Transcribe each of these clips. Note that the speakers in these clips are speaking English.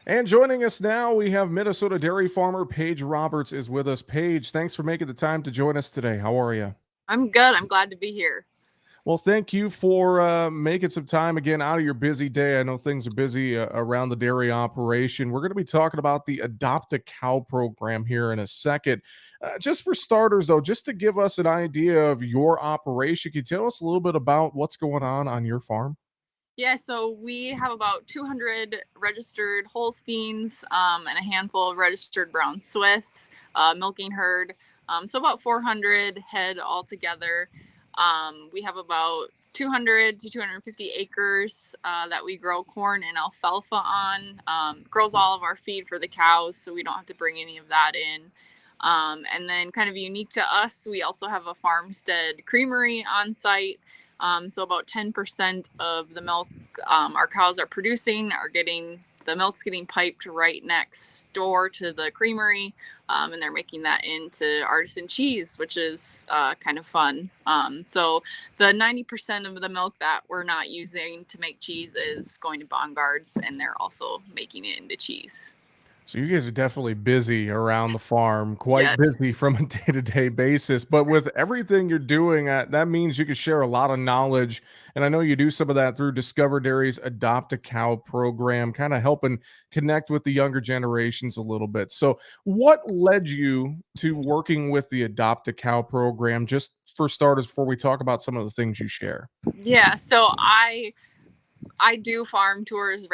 And joining us now, we have Minnesota dairy farmer Paige Roberts is with us. Paige, thanks for making the time to join us today. How are you? I'm good. I'm glad to be here. Well, thank you for making some time again out of your busy day. I know things are busy around the dairy operation. We're going to be talking about the Adopt a Cow program here in a second. Just for starters, though, just to give us an idea of your operation, can you tell us a little bit about what's going on your farm? Yeah, so we have about 200 registered Holsteins and a handful of registered Brown Swiss, milking herd. So about 400 head altogether. We have about 200 to 250 acres that we grow corn and alfalfa on. Grows all of our feed for the cows, so we don't have to bring any of that in. And then, kind of unique to us, we also have a farmstead creamery on site. So about 10% of the milk our cows are producing are getting the milk's getting piped right next door to the creamery, and they're making that into artisan cheese, which is kind of fun. So the 90% of the milk that we're not using to make cheese is going to Bongards, and they're also making it into cheese. So you guys are definitely busy around the farm, quite Yes. busy from a day-to-day basis. But with everything you're doing, that means you can share a lot of knowledge. And I know you do some of that through Discover Dairy's Adopt a Cow program, kind of helping connect with the younger generations a little bit. So, what led you to working with the Adopt a Cow program? Just for starters, before we talk about some of the things you share. Yeah, so I do farm tours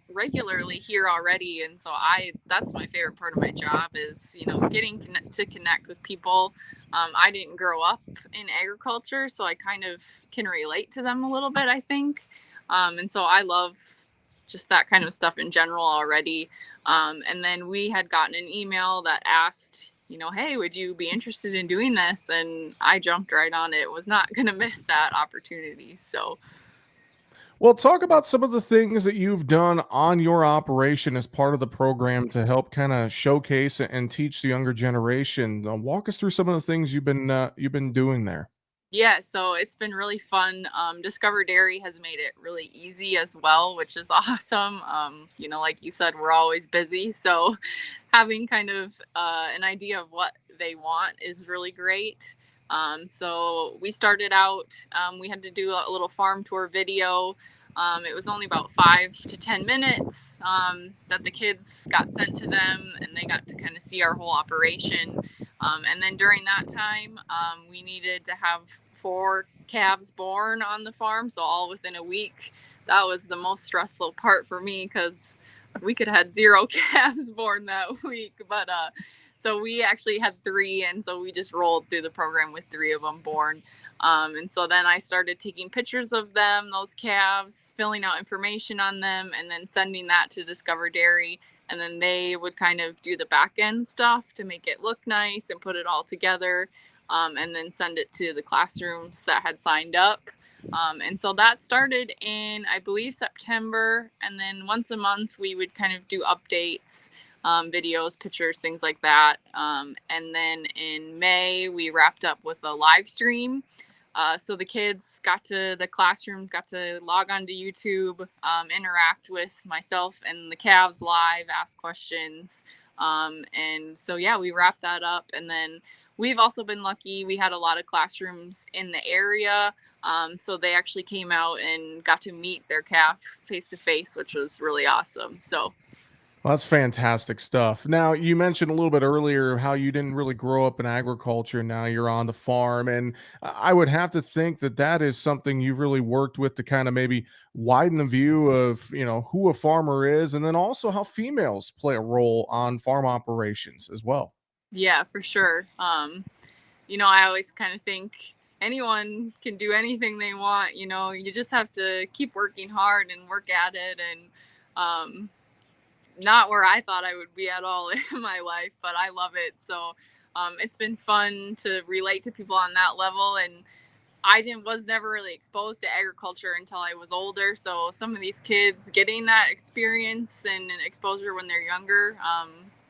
regularly here already, and so I that's my favorite part of my job is getting to connect with people. I didn't grow up in agriculture, so I kind of can relate to them a little bit, I think, and so I love just that kind of stuff in general already. And then we had gotten an email that asked, hey, would you be interested in doing this? And I jumped right on it. Was not going to miss that opportunity. So Well, talk about some of the things that you've done on your operation as part of the program to help kind of showcase and teach the younger generation. Walk us through some of the things you've been doing there. yeah, so it's been really fun. Discover Dairy has made it really easy as well, which is awesome. Like you said, we're always busy, so having kind of an idea of what they want is really great. So we started out, we had to do a little farm tour video. It was only about 5 to 10 minutes that the kids got sent to them, and they got to kind of see our whole operation. And then during that time, we needed to have 4 calves born on the farm, so all within a week. That was the most stressful part for me because we could have had 0 calves born that week. But so we actually had 3, and so we just rolled through the program with 3 of them born. And so then I started taking pictures of them, those calves, filling out information on them, and then sending that to Discover Dairy. And then they would kind of do the back end stuff to make it look nice and put it all together, and then send it to the classrooms that had signed up. And so that started in, I believe, September. And then once a month, we would kind of do updates, videos, pictures, things like that. And then in May, we wrapped up with a live stream. So the kids the classrooms got to log on to YouTube, interact with myself and the calves live, ask questions. And so, yeah, we wrapped that up. And then we've also been lucky. We had a lot of classrooms in the area. So they actually came out and got to meet their calf face to face, which was really awesome. So Well, that's fantastic stuff. Now, you mentioned a little bit earlier how you didn't really grow up in agriculture. Now you're on the farm. And I would have to think that that is something you've really worked with to kind of maybe widen the view of, who a farmer is, and then also how females play a role on farm operations as well. yeah, for sure. I always kind of think anyone can do anything they want. You just have to keep working hard and work at it. And not where I thought I would be at all in my life, but I love it. So it's been fun to relate to people on that level. And I didn't was never really exposed to agriculture until I was older. So some of these kids getting that experience and exposure when they're younger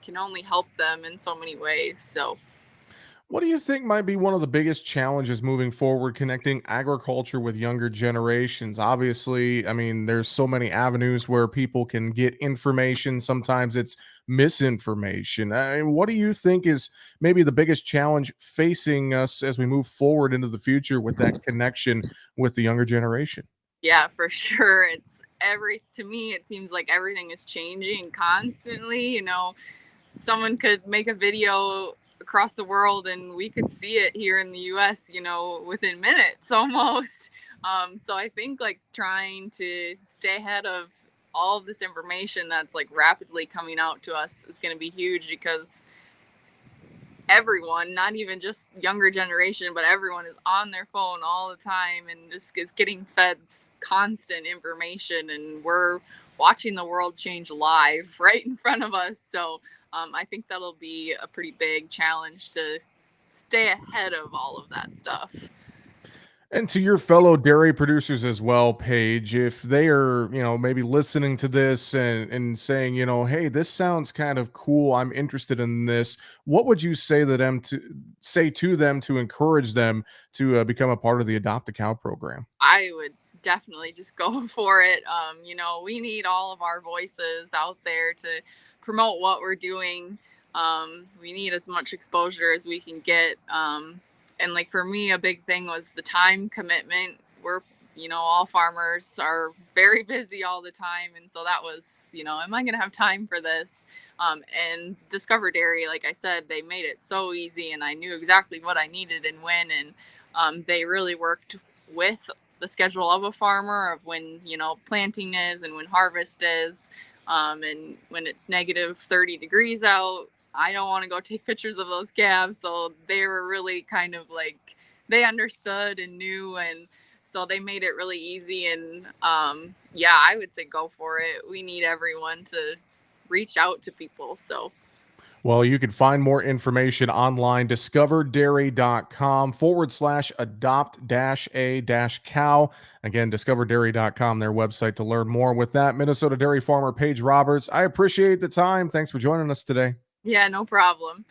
can only help them in so many ways. So What do you think might be one of the biggest challenges moving forward connecting agriculture with younger generations? Obviously, I mean, there's so many avenues where people can get information. Sometimes it's misinformation. What do you think is maybe the biggest challenge facing us as we move forward into the future with that connection with the younger generation? Yeah, for sure. It's every to me it seems like everything is changing constantly, someone could make a video across the world and we could see it here in the US, within minutes almost. So I think like trying to stay ahead of all of this information that's like rapidly coming out to us is going to be huge because everyone, not even just younger generation, but everyone is on their phone all the time and just is getting fed constant information. And we're watching the world change live right in front of us. So I think that'll be a pretty big challenge to stay ahead of all of that stuff. And to your fellow dairy producers as well, Paige, if they are, maybe listening to this and saying, hey, this sounds kind of cool. I'm interested in this. What would you say to them to encourage them to become a part of the Adopt a Cow program? I would definitely just go for it. We need all of our voices out there to promote what we're doing. We need as much exposure as we can get. And like for me, a big thing was the time commitment. All farmers are very busy all the time. And so that was, am I going to have time for this? And Discover Dairy, like I said, they made it so easy and I knew exactly what I needed and when. And they really worked with the schedule of a farmer of when planting is and when harvest is, and when it's negative 30 degrees out. I don't want to go take pictures of those calves, so they were really kind of like they understood and knew, and so they made it really easy. And yeah, I would say go for it. We need everyone to reach out to people. So Well, you can find more information online, discoverdairy.com/adopt a cow. Again, discoverdairy.com, their website to learn more. With that, Minnesota dairy farmer Paige Roberts, I appreciate the time. Thanks for joining us today. yeah, no problem.